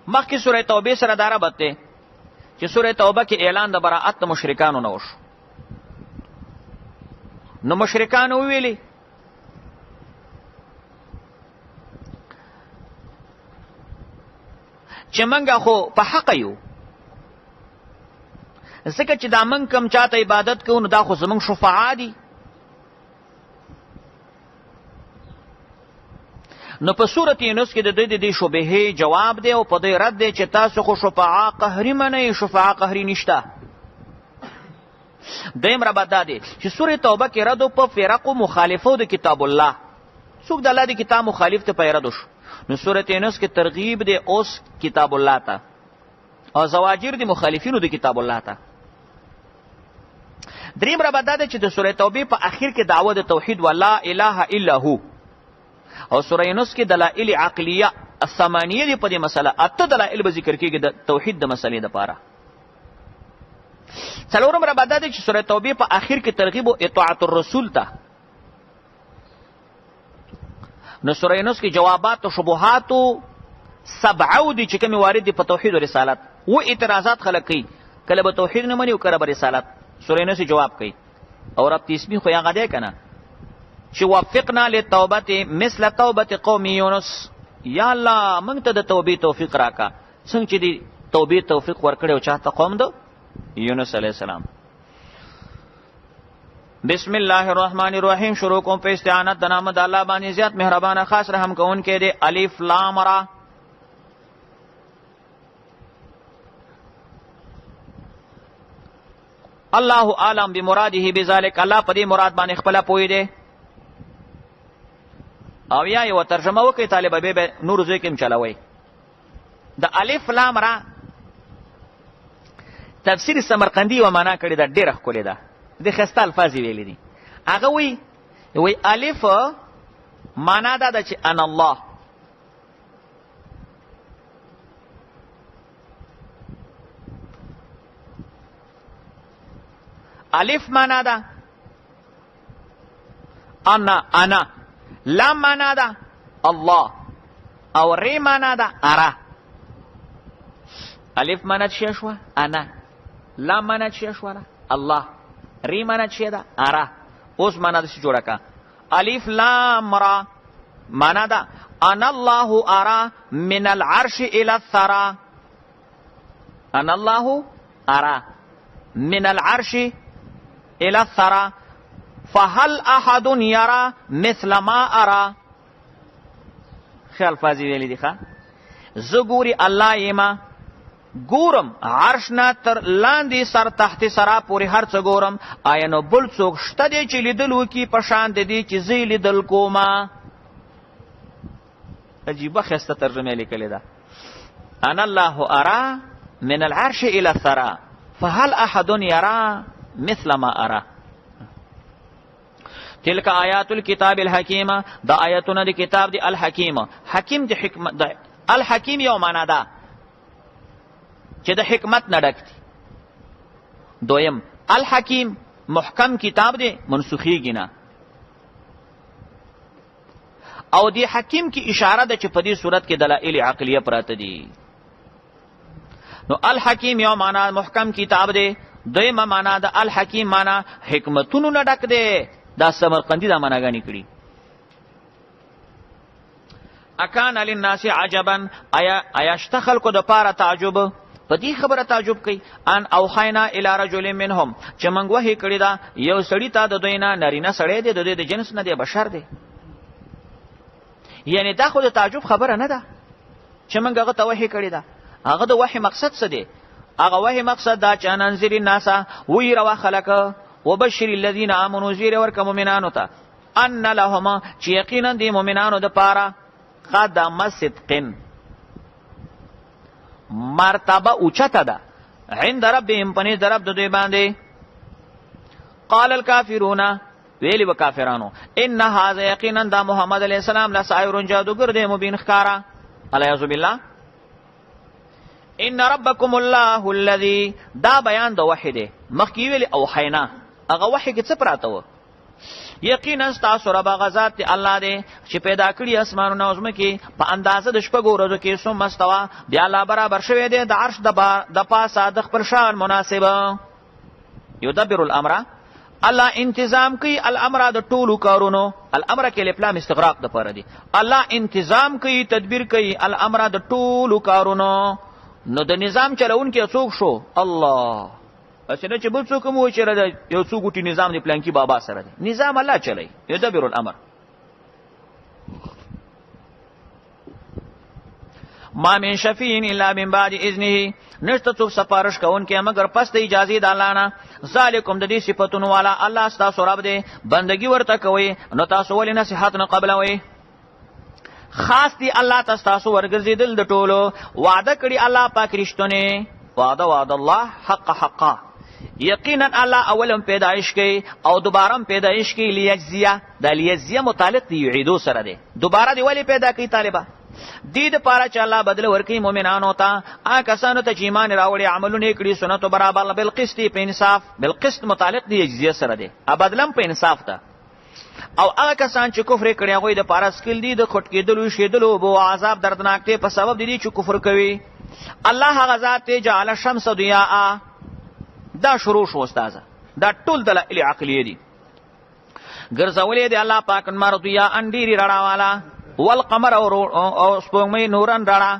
مخکې سوره توبه سره دا ربط دی چې سوره توبه کې اعلان د براءت د مشرکانو نه وشو. نو مشرکانو ویلي چې منګه خو په حق یو، ځکه چې دا من کم چاته عبادت کوو نو دا خو زمونږ شفعا دي. نو په سورۃ یونس کې د دې شبهه جواب دی او په دې رد دی چې تاسو خو شفعا قهري منئ، شفعا قهري نشته. دیم ربط دا دی چې سورۃ توبه کې رد په فرقو مخالفو د کتاب الله، څوک د الله د کتاب مخالف ته پیرد شو. نو سورۃ یونس کې ترغیب دی اوس کتاب الله ته او زواجر دی مخالفینو د کتاب الله ته. دریم ربط دا دی چې د سورۃ توبه په اخر کې دعوه د توحید ولا اله الا هو، او سورہ یونس کې دلائل عقلیه الثمانیه دی په دې مسله، اته دلائل به ذکر کېږي د توحید د مسلې لپاره. څلورم ربط دا دی چې سورہ توبه په اخر کې ترغیب او اطاعت الرسول ته. نو سورہ یونس کې جوابات او شبهات سبعو دي چې کوم وارد دي په توحید او رسالت، و اعتراضات خلک کوي کله به توحید نه مني او کله به رسالت. سورہ یونس جواب کوي او رب تسبیح خو هغه دی کنه چې وفقنا للتوبه مثل توبه قوم یونس، یا الله موږ ته د توبې توفیق راکا څنګه چې دی توبې توفیق ورکړي او چاته قوم د یونس علیہ السلام. بسم الله الرحمن الرحیم. شروع کوم په استعانت د نام د الله باندې زیات مهربان خاص رحم کوونکی دی. الف لام را. الله اعلم بمراده بذلك، الله په دې مراد باندې خپل پوی دی. او یا یو ترجمه وکي طالب به نور زوی کوم چلوي. د الف لام را تفسیر سمرقندی و معنا کړی دا ډیره ښکلې ده، د خسته الفاظ ویلې دي. هغه وی الف معنا دا چې ان الله، الف معنا دا انا، لام معنا دا الله، او ری معنا دا ارا. الف معنا څه شو؟ انا. لام معنا څه شو؟ الله. ری معنا څه دا؟ ارا. اوس معنا د څه جوړه کا؟ الف لام را معنا دا انا الله ارا من العرش الى الثرى. انا الله ارا من العرش الى الثرى فهل احد يرى مثل ما ارى. خیال فازی ویلی دی خواه زگوری اللہ ایما گورم عرش نا تر لاندی سر تحت سرا پوری هر څه ګورم، آیا نو بل څوک شته دی چې لیدل وکي په شان د دې چې زه لیدل کومه. عجیبه ښایسته ترجمه لیکلې ده. انا الله ارى من العرش الى الثرى فهل احد يرى مثل ما ارى. تلك آیات الكتاب الحکیم، دا آیاتونه د کتاب دی الحکیم. حکیم د حکمت ده. الحکیم یو معنا ده چې د حکمت نه ډک دی. دویم الحکیم محکم کتاب دی، منسوخیږي نه. او دی حکیم کی اشاره ده چې په دې صورت کې دلایل عقلیه پراته دي. نو الحکیم یو معنا محکم کتاب دی. دویمه معنا د الحکیم معنا حکمتونو نه ډک دی. دا سمرقندی دا معناګانی کړي. اکان للناس عجبا، آیا شتخل کو د پاره تعجب، په دې خبره تعجب کوي. ان اوحینا الی رجل منهم، چې موږ وحی کړی دا یو سړی ته د دوی نه نارینه سړی دی، د دوی د جنس نه دی، بشر دی. یعنی دا خو د تعجب خبره نه ده چې موږ هغه ته وحی کړی دا. هغه د وحی مقصد څه دی؟ هغه وحی مقصد دا چې انذر الناس ویروا خلق وبشر الذين امنوا زیر ورک مؤمنانو ته ان لهم، چې یقینا دی مؤمنانو د پاره قدم صدقن مرتبه اوچته ده عند ربهم پنځ درب د دوی باندې. قال الكافرون، ویلی وکافرانو، ان هذا یقینا دا محمد علیہ السلام لساحر جادوگر دی مبین خکارا. الیاذ بالله. ان ربکم الله الذی، دا بیان د وحی دی. مخکې ویلی اوحینا، هغه وحی کې څه پراته و؟ یقینا تاسو رب غزاد الله دې چې پیدا کړی اسمانونه او زمکه په اندازه د شپږ ورځو کې ثم استوى دی الله برابر شوی دی د عرش د پاسه د خپل شان مناسبه یدبر الامر الله انتظام کوي الامر د ټولو کارونو الامر کې لپلام استغراق د پاره دی الله انتظام کوي تدبیر کوي الامر د ټولو کارونو نو د نظام چلون کې څوک شو الله اسنه چې بل څوک مو چې یو څو ګوټي نظام دی پلان کې بابا سره دی نظام الله چلای یدبر الامر ما من شفیع الا من بعد اذنه نشته څوک سفارش کوونکی مگر پس د اجازه د الله نه ذالکم د دې صفاتونو والا الله ستاسو رب دی بندگی ورته کوي نو تاسو ولې نصیحت نه قبلوي خاص دی الله تاسو ورګرځیدل د ټولو وعده کړی الله پاک رښتونه وعده الله حقا یقینا الله اولم پیدائش کوي او دوباره پیدائش کوي لیجزیه د لیجزیه متعلق دی یعیدو سره دی دوباره دی ولی پیدا کوي طالبہ دې د پاره چې الله بدل ورکړي مؤمنانو ته هغه کسانو ته چې ایمان راوړي عملونه کړي سنت برابر بالقسط په انصاف بالقسط متعلق دی یجزیه سره دی ابدلم په انصاف ته او هغه کسان چې کفر کړي هغه د پاره سکل دي د خټ کېدلو شیدلو بو عذاب دردناک ته په سبب دي چې کفر کوي الله هغه ذات جعل الشمس ضیاء دا شروع شو استاد دا ټول دلایل عقلیه دي ګرځولې دی الله پاک انمار ضیاء انډيري رڼا والا والقمر او سپوږمۍ نورن رڼا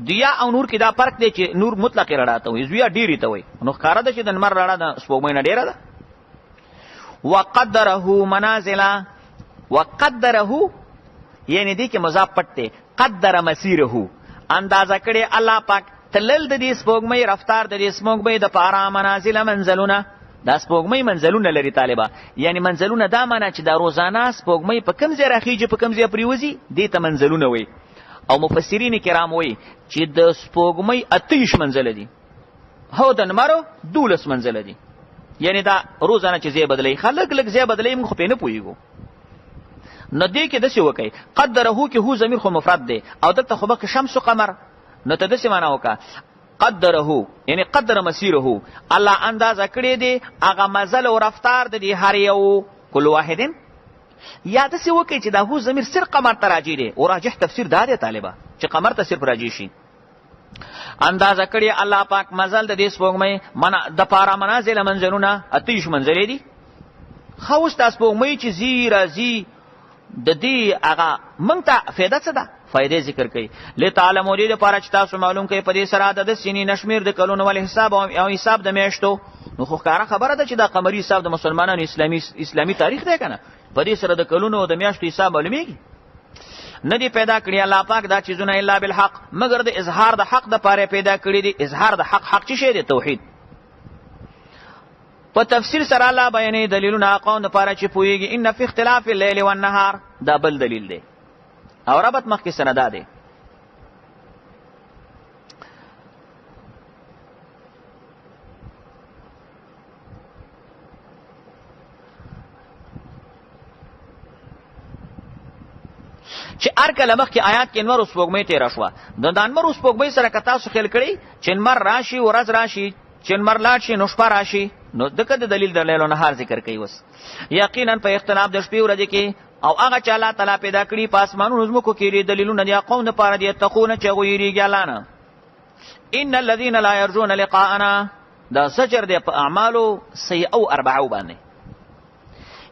ضیاء او نور کې دا فرق دی چې نور مطلق رڼا ته وي ضیاء ډيري ته وي نو ښکارا ده چې د انمار رڼا د سپوږمۍ نه ډیره ده وقدره منازل وقدره یعنی دی کې مضاف پټ دی قدر مسیره اندازه کړي الله پاک تلل د دې سپوږمۍ رفتار د دې سپوږمۍ د پاره منازل منزلونه دا سپوږمۍ منزلونه لري طالبہ یعنی منزلونه دا معنی چې دا روزانه سپوږمۍ په کوم ځای راخیږي په کوم ځای پریوزي دې ته منزلونه وي او مفسرین کرام وي چې د سپوږمۍ 28 منزل دي هو د نمرو 12 منزل دي یعنی دا روزانه چې ځای بدلي خلک لږ ځای بدلي موږ په نه پويګو نو دې کې د څه وکي قدره کې هو ضمیر خو مفرد دی او دلته خو به شمس او قمر نو ته د څه معنا وکا قدره یعنی قدر مسیره الله اندازه کړی دی هغه مزل او رفتار د دې هر یو کل واحدن یا د څه وکي چې دا هو ضمیر صرف قمر ته راځي دی او راجح تفسیر دا دی طالبہ چې قمر ته صرف راځي شي اندازه کړی الله پاک مزل د دې سپوږمۍ من د پارا منازل منزلونه 28 منزلې دي خو است سپوږمۍ چې زی راځي د دې هغه مونږ ته فائدہ څه ده فائدې ذکر کوي لتعلموا دې لپاره چې تاسو معلوم کړئ په دې سره د سینې نشمیر د کلونو ول حساب او حساب د میاشتو نو خو ښکاره خبره ده چې دا قمري حساب د مسلمانانو اسلامي تاریخ دی کنه په دې سره د کلونو او د میاشتو حساب معلومیږي نه دی پیدا کړی الله پاک دا چیزونه الا بالحق مگر د اظهار د حق د پاره پیدا کړی دی اظهار د حق چی شی دی توحید په تفسیر سره الله بیانې دلیلونه قوم د پاره چې پويږي ان فی اختلاف الليل والنهار دا بل دلیل دی او ربط مخکې سندا دی چې ارکل مخکې آیات کې انور سپوږمۍ تیر شو د انور سپوږمۍ سره کتا سو خل کړي چې انور راشي ورځ راشي چې انور لاړ شي نو شپه راشي نو دغه د دلیل د لیلو نهار ذکر کوي وس یقینا په اختلاف د شپې ورځې کې او هغه چې الله تعالی پیدا کړی په اسمانونو زمکو کې دلیلونه دي قوم لپاره دي تقونه چې غویریږي الله ان الذين لا يرجون لقاءنا دا زجر دی په اعمالو سیئو 40 باندې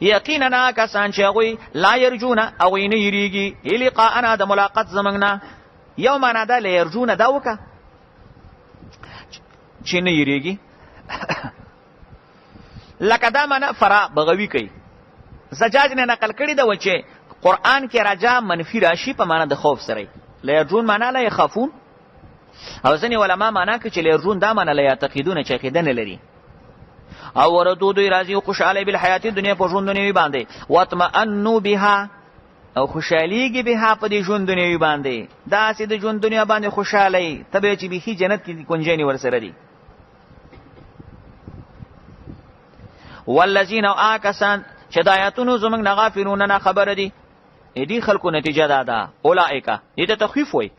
یقینا کسان چې غوی لا يرجون او نه یریږي لقاءنا د ملاقات زمنګنا یوم انا دا لا يرجون دا وکا چې نه یریږي لکه دا معنا فرا بغوی کوي زجاج نه نقل کړی دا و چې قران کې رجا منفی راشي په معنا د خوف سره لا يرجون معنا لا يخافون او ځنی علما معنا کې چې لا يرجون دا معنا لا يعتقدون چې عقیده نه لري او وردو دوی راضی او خوشاله بل حیات دنیا په ژوند دنیوي باندې واطمئنوا بها او خوشاليږي بها په دې ژوند دنیوي باندې دا سې د ژوند دنیا باندې خوشاله تبه چې به جنت کې کنجنی ورسره دي والذین آکسان چې د آیاتونو زمنګ نه غافلون نه خبر دي دې خلکو نتیجه ده اولائکا دې ته تخفیف وای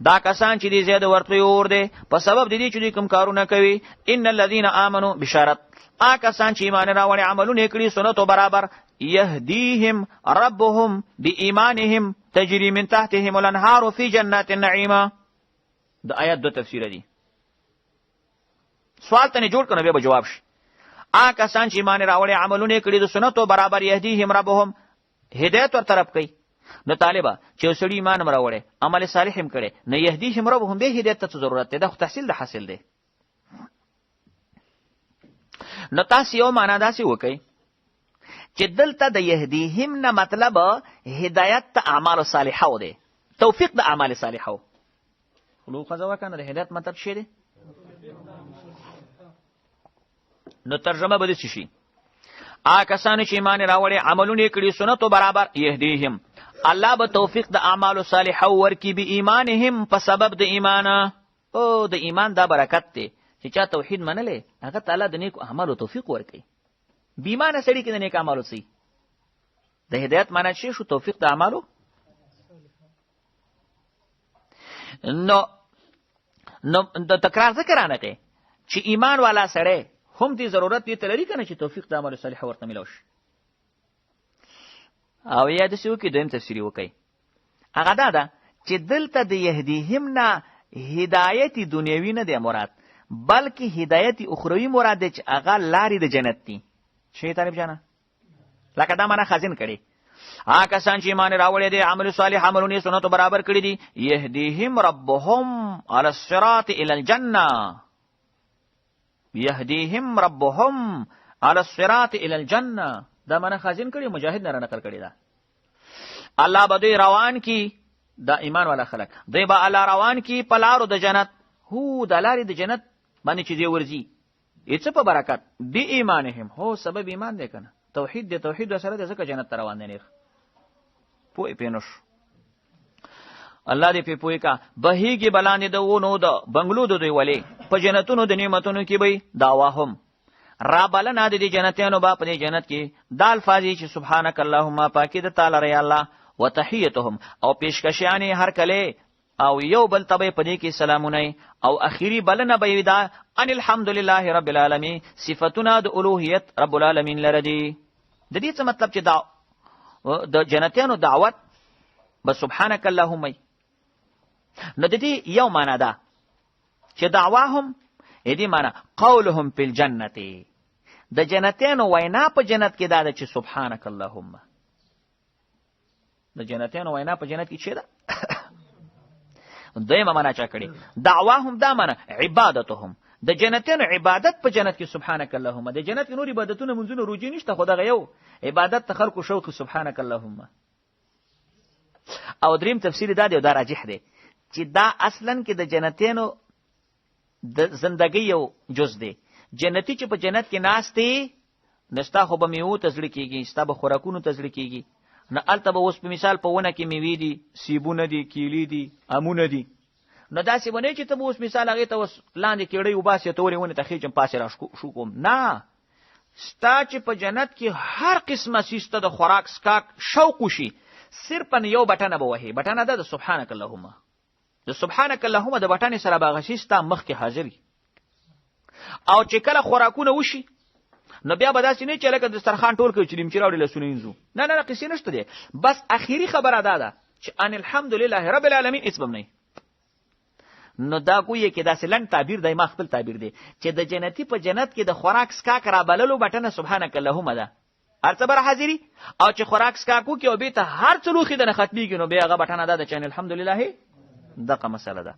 دا کسان چې دې زیاده ورته اور دي په سبب دې چې کوم کارونه کوي ان الذين امنوا بشارت کسان چې ایمان راوړي عملونه کړی سنت برابر يهديهم ربهم بإيمانهم تجري من تحتهم الانهار في جنات النعيم. د آیات دو تفسیر دي. سوال ته نه جوړ کنه به جواب شي. کسان چې ایمان راوړي عملونه کړي د سنتو برابر يهديهم ربهم هدایت ور طرف کوي. نو طالبہ چې سړي ایمان راوړي عمل صالح هم کړي نه يهديهم ربهم به هدایت ته ضرورت ده. د تحصیل د حاصل ده. نو تاسو یو معنا داسې وکئ چې دلته د يهديهم نه مطلب هدایت ته اعمال صالحه و ده، توفیق د اعمال صالحه و. لو خزوا کنه د هدایت مطلب شي ده. نو ترجمه به دې شي کسان چې ایمان راوړي عملونه کړي سنتو برابر يهديهم الله به توفیق د اعمال صالحه ورکی به ایمانهم په سبب د ایمان. او د ایمان دا برکت دی چې چا توحید منلې هغه تعالی د نیکو اعمالو توفیق ورکي. بیمانه سړي کې د نیک اعمالو سي د هدایت معنی شي شو توفیق د اعمالو. نو د تکرار ذکر نه کوي چې ایمان والا سړی هم دې ضرورت دې تلري کنه چې توفیق د اعمالو صالحه ورته ملو شي. او یاد شو کې دویم تفسیری وکي هغه دا چې دلته د يهديهم نه هدایت دنیوي نه دی مراد بلکې هدایت اخروی مراد دی چې هغه لارې د جنت دي. شي طالب جانا لکه دا معنا خازن کړي کسان چې ایمان راوړي دي عمل صالح عملونه سنت برابر کړي دي يهديهم ربهم على الصراط الى الجنه. يهديهم ربهم على الصراط الى الجنه دا معنا خازن کړي مجاهد نه نقل کړي دا الله به دوی روان کی دا ایمان والا خلک دوی به الله روان کی په لارو د جنت. هو د لارې د جنت باندې چې دی ورځي ایڅ په برکت دی ایمانهم هو سبب ایمان دی کنه توحید دی توحید سره د زکه جنت روان دي نه پوی پینوش الله دې په پوی کا بهیږي بلاندې د ونو د بنگلو د دوی ولی په جنتونو د نعمتونو کې به داواهم را بلنا د دې جنتیانو با په جنت کې دال فازی چې سبحانك اللهم پاکی د تعالی ری الله وتحیتهم او پیشکشیان هر کله او یو بل تبه پدې کې سلامونه او اخیری بلنه به دا ان الحمدلله رب العالمین صفاتنا د الوهیت رب العالمین لردی. د دې څه مطلب چې دا د جنتیانو دعوت بس سبحانك اللهم نو د دې یو معنا ده چې دعواهم دې معنا قولهم فی الجنه د جنتیانو وینا په جنت کې دا ده چې سبحانك اللهم د جنتیانو وینا په جنت کې څه ده دویمه معنا چا کړي دعواهم دا معنا عبادتهم د جنتیانو عبادت په جنت کې سبحانك اللهم د جنت نور عبادتونه منځونه روجي نشته خو دغه یو عبادت ته خلکو شوق سبحانك اللهم. او دریم تفسیر دا دی دا راجح دی چې دا اصلا کې د جنتیانو د زندګۍ یو جز دی. جنتی چې په جنت کې ناس دی نستا خو به میوه تزړه کیږي ستا به خوراکونو تزړه کیږي نه الته به اوس په مثال په ونه کې میوې دي سیبونه دي کیلې دي امونه دي نو داسې ونه چې ته اوس مثال هغه ته اوس لاندې کېړې وباسي تورې ونه ته خېجم پاسه را شو کوم نه ستا چې په جنت کې هر قسمه سیسته د خوراک سکاک شوق شي صرف یو بټنه به وهي بټنه ده د سبحانك اللهم د سبحانك اللهم د بټنې سره به غشيستا مخ کې حاضرې او چې کله خوراکونه وشي نو بیا به داسې نه چې لکه دسترخوان ټول کوي چې لمچې راوړي لاسونه وینځو نه قصې نشته دی بس اخیری خبره ده چې ان الحمدلله رب العالمین اسبم نه. نو دا کوی کې داسې لنډ تعبیر دی ما خپل تعبیر دی چې د جنتی په جنت کې د خوراک سکاک را بللو بټنه سبحانك اللهم ده ارتبر حاضری او چې خوراک سکاکو کې او به ته هر څه لوخي د ختمیږي نو به هغه بټنه ده چې الحمدلله دغه مسله ده.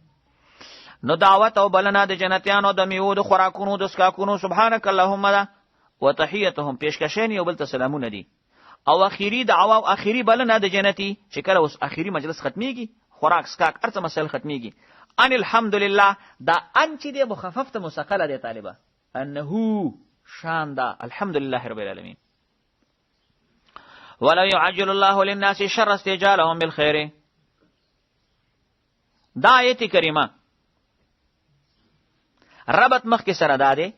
نو دعوت او بلنه د جنتیانو د میوه د خوراکونو د سکاکونو سبحانك اللهم ده وتحیتهم پیشکشین یو بل ته سلامونه دي او اخیری دعوا او اخیری بلنه د جنتی چې کله اوس اخیری مجلس ختمیږي خوراک سکاک ارڅ مسل ختمیږي ان الحمدلله دا ان چې دی مخفف ته مسقله دی طالبه انه شان دا الحمدلله رب العالمین. ولا يعجل الله للناس شر استعجالهم بالخير دا آیت کریمه ربط مخ کې سره داده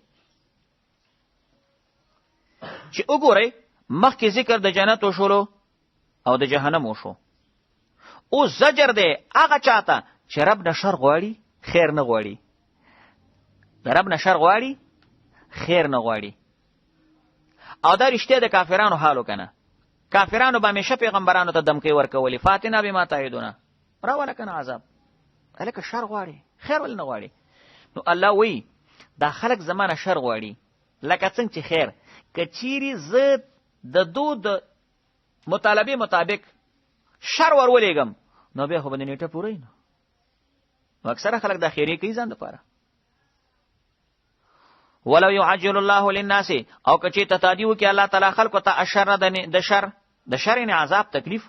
چې وګورئ مخکې ذکر د جنت وشولو او د جهنم وشو او زجر دی هغه چاته چې رب نه شر غواړي خیر نه غواړي د رب نه شر غواړي خیر نه غواړي او دا رښتیا د کافرانو حالو کنه کافرانو به همیشه پیغمبرانو ته دمکې ورکولې، فاتنا بما تعدنا، راوله کنه عذاب. هلکه شر غواړي، خیر ولې نه غواړي؟ نو الله وایي دا خلک زمانه شر غواړي، لکه څنګه چې خیر که چیرې زه د دو د مطالبې مطابق شر ورولېږم نو بیا خو به د نیټه پوره وي. نو اکثره خلک دا خیرې کوي ځان دپاره. ولو یعجل الله للناس، او که چېرته تادي وکړي الله تعالی خلکو ته الشر د شر یعنې عذاب تکلیف.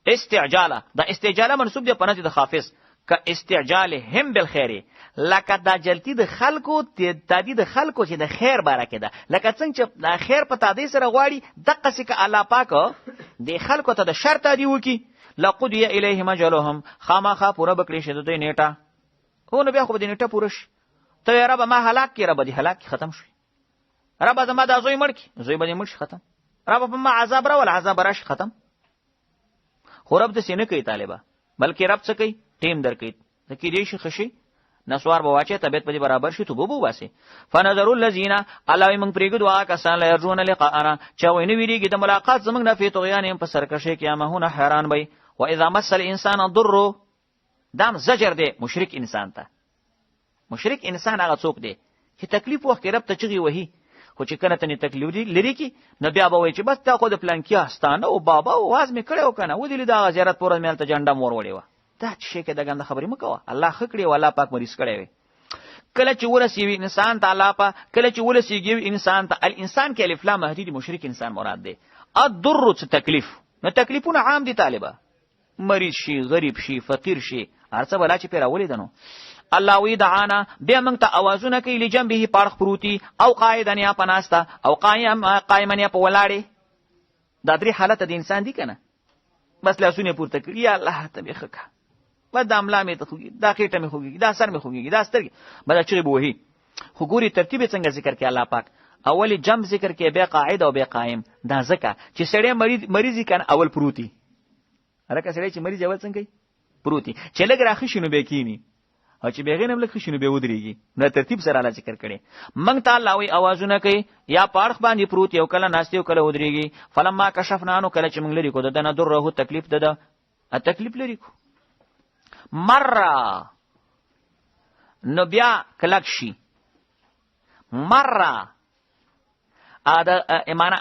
استعجاله، دا استعجاله منصوب دی په نزد د خافظ، که استعجالهم بالخیر، لکه دا جلتی د خلکو تادي د خلکو چې د خیر باره کې ده، لکه څنګه چې د خیر په تادي سره غواړي دقسې که الله پاک د خلکو ته د شر تادي وکړي لقضی الیهم اجلهم، خامخا پوره به کړي شي د دوی نیټه. هو نو بیا خو به د نیټه پوره شي. ته یې ربه ما هلاک کړې، ربه دې هلاک کړي، ختم شوي. ربه زما دا زوی مړ کړي، زوی به دې مړ شي، ختم. ربه په ما عذاب راول، عذاب به راشي، ختم. خو رب داسې نه کوي طالبه، بلکې رب څه کوي؟ ټیم در کوي. ته کېدای شي ښه شي، نسوار به واچوې، طبیعت به دې برابر شي، توبه به وباسې. فنظروا الذین، الله وایي موږ پرېږدو هغه کسان لا یرجون لقاءنا چې هغوی نه وېرېږي د ملاقات زموږ نه، فی طغیانهم په سرکشۍ کې یعمهون، حیران به. و اذا مس الانسان الضر، دام زجر دی مشرک انسان ته. مشرک انسان هغه څوک دی چې تکلیف وخت کې رب ته چغې وهي، خو چې کله ته نه تکلیف لري کې نو بیا به وایي چې بس تا خو د پلانکي استانه او بابا او واز مې کړی و که نه، ودې لید هغه زیارت پوره مې هلته جنډه مور وړې وه. دا چې شی کې د ګنده خبرې مه کوه، الله ښه کړې و، الله پاک مریض کړی وی. کله چې ورسېږي انسان ته الله پاک، کله چې ورسېږي انسان ته، الانسان کې الف لام مهدي مشرک انسان مراد دی. الضر څه تکلیف، نو تکلیفونه عام دي طالبه، مریض شي، غریب شي، فقیر شي، هر څه بلا چې پرې راولېده نو الله وی دعانا، بیا موږ ته اوازونه کوي لجنبه پاړخ پروتي، او قاعدن یا په ناسته، او قایمن یا په ولاړې. دا درې حالته د انسان دي که نه؟ بس لاسونه پورته کړي، یا الله ته مې ښه که، بس دا ملا مې ته خوږېږي، دا خېټه مې خوږېږي، دا سر مې خوږېږي، دا سترګې، به دا چغې به وهي. خو ګوري ترتیب یې څنګه ذکر کړي الله پاک، اول جمع ذکر کړي، بیا قاعد او بیا قایم. دا ځکه چې سړی مریض وي که نه اول پروتي، هلکه سړی چې مریض اول څنګه پروتي، چې لږ راښه شي نو بیا کښېني، او چې بیا غینم لږ ښه شي نو بیا ودرېږي. دا ترتیب سره الله ذکر کړي. موږ ته الله وایي اوازونه کوي، یا په اړخ باندې پروت یو کله ناست یو کله ودرېږي. فلما کشفنا عنه، کله چې موږ لرې کړو د ده نه ضره، تکلیف د ده، تکلیف لرې کړو. مره نو بیا کلک شي، مره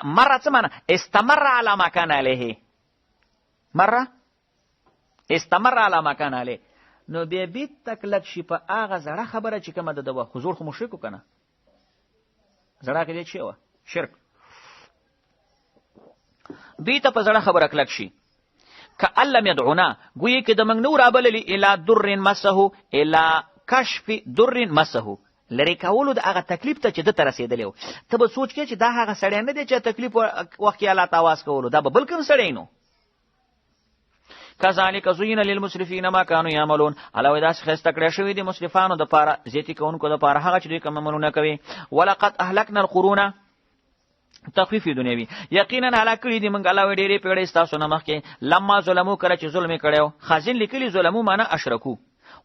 مره څه معنی؟ استمر علی ما کان علیه، مره استمر علی ما کان علیه، نو بیا بیت تکلک شي په هغه زړه خبره چې کومه ده. حضور خو مشرک و که نه؟ زړه کې دې څه وه؟ شرک. دوی ته په زړه خبره کلک شي. که لم یدعونا، گویې که د موږ نه رابللي الی در مسه، الی کشف در مسه، لرې کولو د هغه تکلیف ته چې ده ته رسېدلی و. ته به سوچ کې چې دا هغه سړی نه دی چې تکلیف وخت کې الله ته آواز کولو، دا به بل کوم سړی نو. کذالک زین للمسرفین ما کانوا یعملون، الله وایي داسې ښایسته کړی شوي دي مسرفانو دپاره، زیاتي کوونکو دپاره هغه چې دوی کوم عملونه کوي. ولقد اهلکنا القرون، تخفیف دنیوي، یقینا هلاک کړي دي موږ الله وایي ډېرې پیړۍ ستاسو نه مخکې، لما ظلمو، کله چې ظلم یې کړی و. خازن لیکلي ظلمو معنی اشرکو.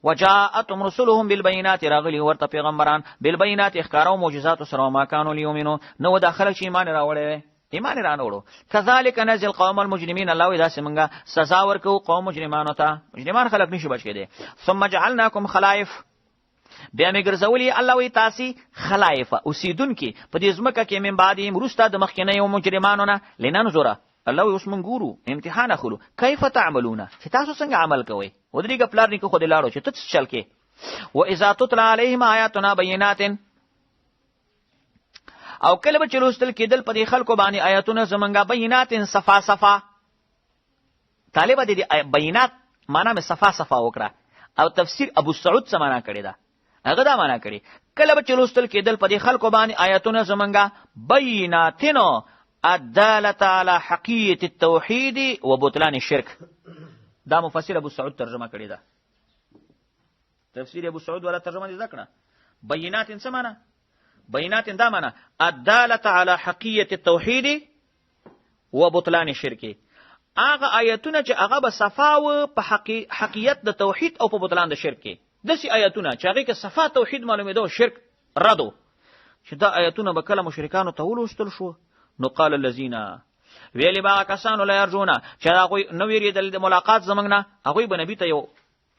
وجاءتهم رسلهم بالبينات، راغلي ورته پیغمبران بالبينات ښکاره او معجزاتو سره، وما كانوا ليؤمنوا، نو دا خلک چې ایمان راوړی ایمان یې رانه وړو. کذالک نجزي القوم المجرمین، الله وایي داسې موږ سزا ورکوو قوم مجرمانو ته. مجرمان خلک نشي بچ کېدی. ثم جعلناکم خلائف، بیا مې ګرځولي الله وایي تاسې خلایف، اوسېدونکي په دې ځمکه کې، من بعدهم، وروسته د مخکینیو مجرمانو نه، لننظره، الله وایي اوس موږ ګورو، امتحان اخلو، کیف تعملونه، چې تاسو څنګه عمل کوئ. ودرېږه پلار نیکه خو دې لاړو چې ته څه چل کې. واذا تتلى عليهم آیاتنا بینات، او کله به چې لوستل کېدل په دې خلکو باندې آیاتونه زمونږه بینات، صفا صفا. طالبه دې بینات معنا مې صفا صفا وکړه، او تفسیر ابو سعود څه معنا کړې ده، هغه دا معنا کړي کله به چې لوستل کېدل په دې خلکو باندې آیاتونه زمونږه بیناتن الدالة على حقیقة التوحید و بطلان الشرک. دا مفسر ابو سعود ترجمه کړې ده، تفسیر ابو سعود ولا ترجمه دې ذکر. بینات څه معنا؟ بینات دا معنا الدالة على حقیقة التوحید و بطلان الشرک. هغه آیتونه چې هغه به صفا و په حقیقت د توحید او په بطلان د شرک کې. داسې آیتونه چې هغې کې صفا توحید معلومېده او شرک ردو، چې دا آیتونه به کله مشرکانو ته ولوستل شو، نو قال الذین، ویلی با کسانو لا يرجونا چې هغوی نو ویریدل د ملاقات زمنګ نه هغوی به نبی ته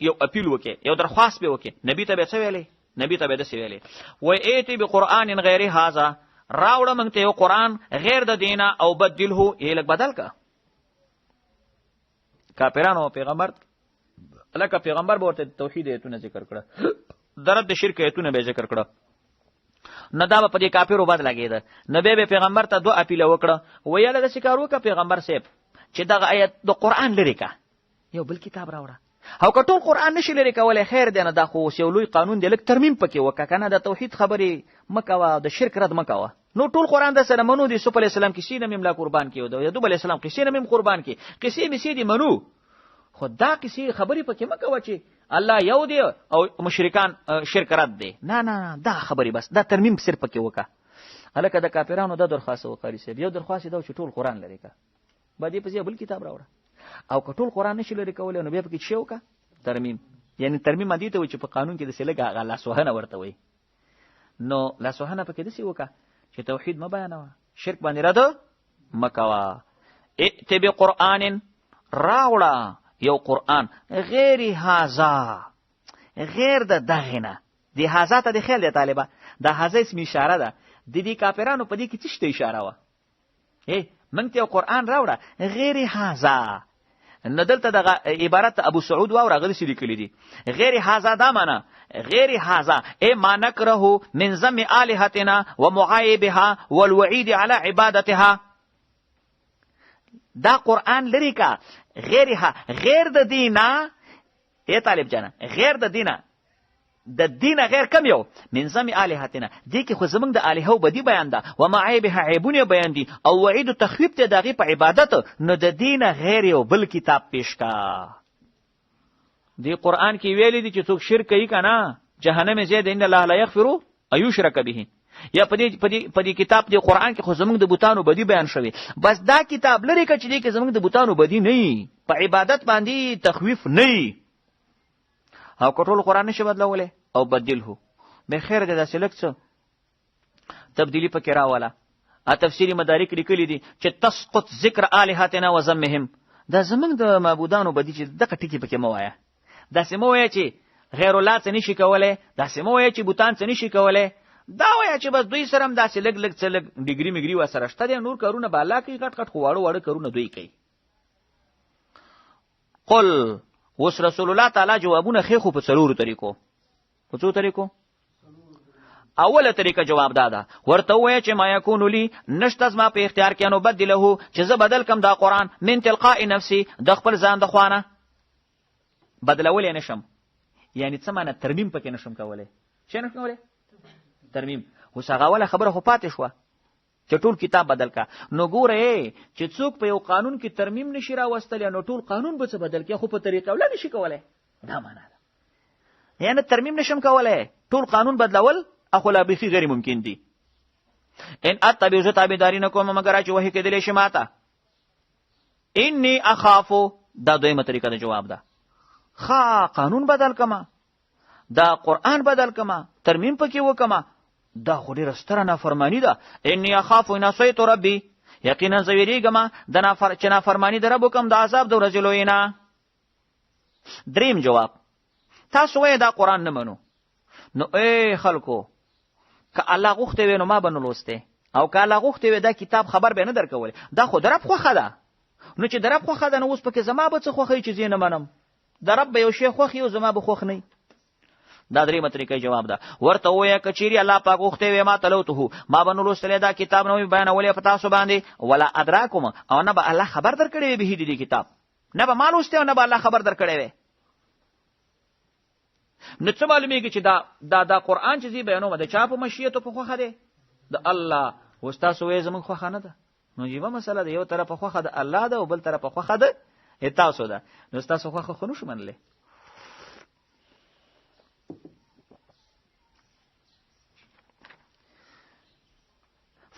یو اپیل وکي یو درخواست به وکي نبی ته به څه ویلي نبی ته به داسې ویلي و ایتی بقرآن غیر هذا راوړه موږ ته یو قرآن غیر د دینه او بدله یې لږ بدل کا کافرانو پیغمبر الکه پیغمبر به ورته توحید ایتونه ذکر کړه درد د شرک ایتونه به ذکر کړه نه دا په دې کافرو بد لګیده نبی به پیغمبر ته دوه اپیل وکړه ویاله د شکار وکړه پیغمبر صاحب چې دغه آیت د قرآن لري کا یو بل کتاب راوړه او که ټول قرآن نشي لري کولای خیر دی نه دا خو یو لوی قانون دی لږ ترمیم پکې وکړه کنه د توحید خبرې مکوه د شرک رد مکوه نو ټول قرآن د سره منو دی یوسف علیه السلام کیسې نه مملا قربان کیو د یعقوب علیه السلام کیسې نه مم قربان کی کیسې مې دی منو خو دا کیسې خبرې پکې مکوه چې الله یو دی او مشرکان شرک رد دی نه دا خبرې بس دا ترمیم صرف پکې وکړه هلکه د کافرانو دا درخواست وکړي صاحب یو درخواست دا چې ټول قرآن لري کا باندې پسې بل کتاب راوړه او که ټول قرآن نشي لري کولای نو بیا پکې څه وکړه ترمیم یعنی ترمیم دې ته وي چې په قانون کې د سلګ هغه لاسوهنه ورته وي نو لاسوهنه پکې داسې وکړه چې توحید ما بیانوه شرک باندې رد مکوه ائت بقرآن راوړه یو قرآن غیر هازا غیر د دغه نه دی هازا ته د خیال دی طالبه دا هازا اسم اشاره ده د دې کافرانو په دې کې څه اشاره وه موږ ته یو قرآن راوړه غیر هازا نه دلته دغه عبارت ابو سعود واوره هغه داسې لیکلي دي غیر هازا دا معنا غیر هازا ای ما نکره من ذم آلهتنا ومعایبها والوعید علی عبادتها دا قرآن لري کا غیر د دینه ای طالب جانا غیر د دینه د دینه غیر کم یو من ذم آلهتنا دې کې خو زمونږ د الهو بدی بیان ده و معایبها عیبونه بیان دي او وعید تخویب ته دغه په عبادت نو د دینه غیر یو بل کتاب پیش کا دی قرآن کې ویلي دي چې څوک شرک کوي کنه جهنم زید ان الله لا یغفر ایشرک به یا په دې کتاب دی قرآن کې خو زمونږ د بوتانو بدی بیان شوی بس دا کتاب لري که چې دی کې زمونږ د بوتانو بدی نه په عبادت باندې تخویف نه او کټول قرآن نشي بدلولی او بدله به خیر دی داسې لږ څه تبدیلی پکې راوله تفسیری مدارک لیکلي دي چې تسقط ذکر آلهتنا و ذمهم دا زمونږ د معبودانو بدی چې دغه ټکي پکې مه وایه داسې مه وایه چې غیر الله څه نشي کولی داسې مه وایه چې بوتان څه نشي کولی دا وایه چې بس دوی سره هم داسې لږ لږ څه لږ ډیګري مګري ورسره شته دی نور کارونه به الله کوي غټ غټ خو واړه کارونه دوی کوي قل اوس رسول الله تعالی جوابونه خېخو په څلورو طریقو په څو طریقو اوله طریقه جواب دادا ورته وایه چې ما یکون لی نشته زما په اختیار کې نو بدله چې زه بدل کم دا قرآن من تلقاء نفسي د خپل ځان د خوانه بدلولی نشم یعنی څه معنی ترمیم پکې نشم کولی څه نشم کولی ترمیم اوس هغه اوله خبره خو پاتې شوه چې ټول کتاب بدل کا نو ګوره چې څوک په یو قانون کې ترمیم نشي راوستلی نو ټول قانون به څه بدل کړي خو په طریقه ولا نشي کولی دا معنا ده یعنی ترمیم نشم کولی ټول قانون بدلول اخو لا بیخي غیر ممکن دي ان اتبع زه تابعداري نه کوم مګر چې وحی کېدلی شي ماته انی اخافو دا دویمه طریقه د جواب ده قانون بدل کما دا قرآن بدل کما ترمیم پکې وکما دا خو ډېره ستره نافرماني ده انی اخاف ان عصیت ربي یقینا زه ویریږم چې نافرماني د رب وکم د عذاب د ورځې لویې نه دریم جواب تاسو وایئ دا قرآن نه منو نو ای خلکو که الله غوښتی وی نو ما به نه لوستی او که الله غوښتی وی دا کتاب خبر به نه درکولی دا خو د رب خوښه ده نو چې د رب خوښه ده نو اوس پکې زما به څه خوښوي چې زه نه منم د رب به یو شی خوښ او زما به خوښ نه دا دریمه طریقه جواب ده ورته وایه که چیرې الله پاک غوښتی وی ما تلوته ما به نه لوستلی دا کتاب نه وي بیانولی په تاسو باندې ولا ادراکم او نه به الله خبر درکړی وي به دې کتاب نه به ما لوستی او نه به الله خبر درکړی وی نو څه معلومیږي چې دا قرآن چې زی بیانوم د چا په مشیت او په خوښه دی د الله اوس تاسو وایئ زموږ خوښه نه ده نو عجیبه مسله ده یو طرفه خوښه د الله ده او بل طرفه خوښه ده تاسو ده نو ستاسو خوښه خو نشو منلی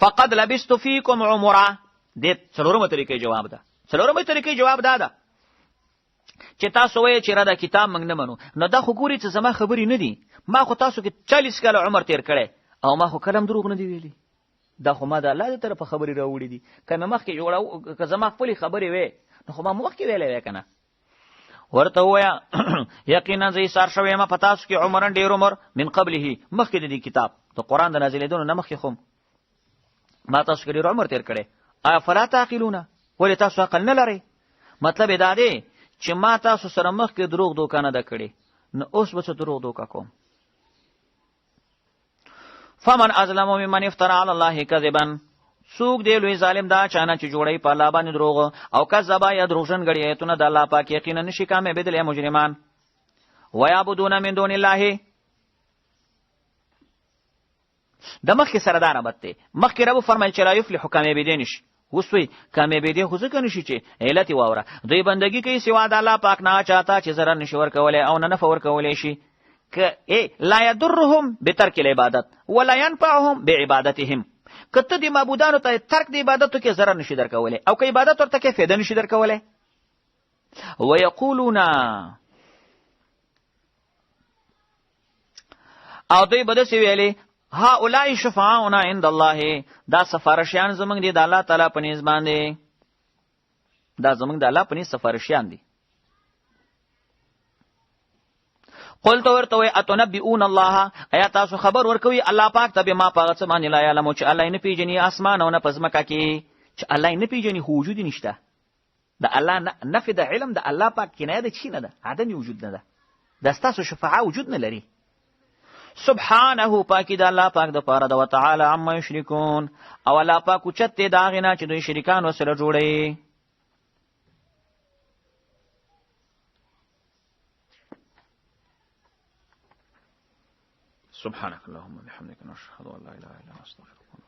فقد لبست فیکم عمره دې څلورمه طریقې جواب ده څلورمه طریقې جواب ده چې تاسو وایئ چې را دا کتاب موږ نه منو نو دا خو ګوري چې زما خبرې نه دي ما خو تاسو کې 40 کاله عمر تیر کړی او ما خو کلم دروغ نه دی ویلي دا خو ما د الله طرفه خبرې راوړې دي، که مې مخکې جوړه که زما خپلې خبرې وې نو خو ما مخکې ویلی وی که نه. ورته ووایه یقینا زه ایثار شوی یم په تاسو کې عمرن ډېر عمر من قبله، مخکې د دې کتاب د قرآن د نازلېدو نه مخکې خو ما تاسو کې ډېر عمر تېر کړی. آیا فلا تعقلونه، ولې تاسو عقل نه لرئ؟ مطلب یې دا دی چې ما تاسو سره مخکې دروغ دوکه نه ده کړې، نو اوس به څه دروغ دوکه کوم. فمن ازلم ممن افترى على الله كذبا، څوک دی لوی ظالم دا چانه چې جوړی په الله باندې دروغ او کذبا یا دروغجن غړي ایتونه د الله پاک، یقینا نشي کامیابېدلی مجرمان. ويعبدون من دون الله، د مخکې سره دا ربط دی. مخکې رب فرمایل چې لا یفلح، کامیابېدی نشي. اوس وایي کامیابېدی خو ځکه نشي چې علت یې واوره، دوی بندګي کوي سوا د الله پاک نه چاته چې ضرر نشي ورکولی او نه نفع ورکولی شي. لا يضرهم بترک العبادت ولا ينفعهم بعبادتهم، کته دی معبودانو ته ترک دی عبادتو کې ضرر نشي درکولی او که عبادت ورته کې فایده نشي درکولی. ويقولون، او دوی به داسې ویلې هؤلاء شفعاؤنا عند الله، دا سفارشیان زمونږ دي د الله تعالی په نیز باندې، دا زمونږ د الله په نیز سفارشیان دي. قلت ورته وی اتنبئون الله، ایا تاسو خبر ورکوي الله پاک ته بما پاغه څه باندې لا یعلم، چې الله یې نه پیژني اسمان او نه په ځمکه کې، چې الله یې نه پیژني خو وجود نشته. د الله نفي د علم د الله پاک کنایه د چی نه ده، عدم وجود نه ده، د ستاسو شفاعه وجود نه لري. سبحانه، پاکی د الله پاک د پاره د وتعالى عما یشرکون، او الله پاک اوچت دی د هغې نه چې دوی شریکان ورسره جوړوي. سبحانك اللهم وبحمدك نشهد ان لا اله الا انت نستغفرك.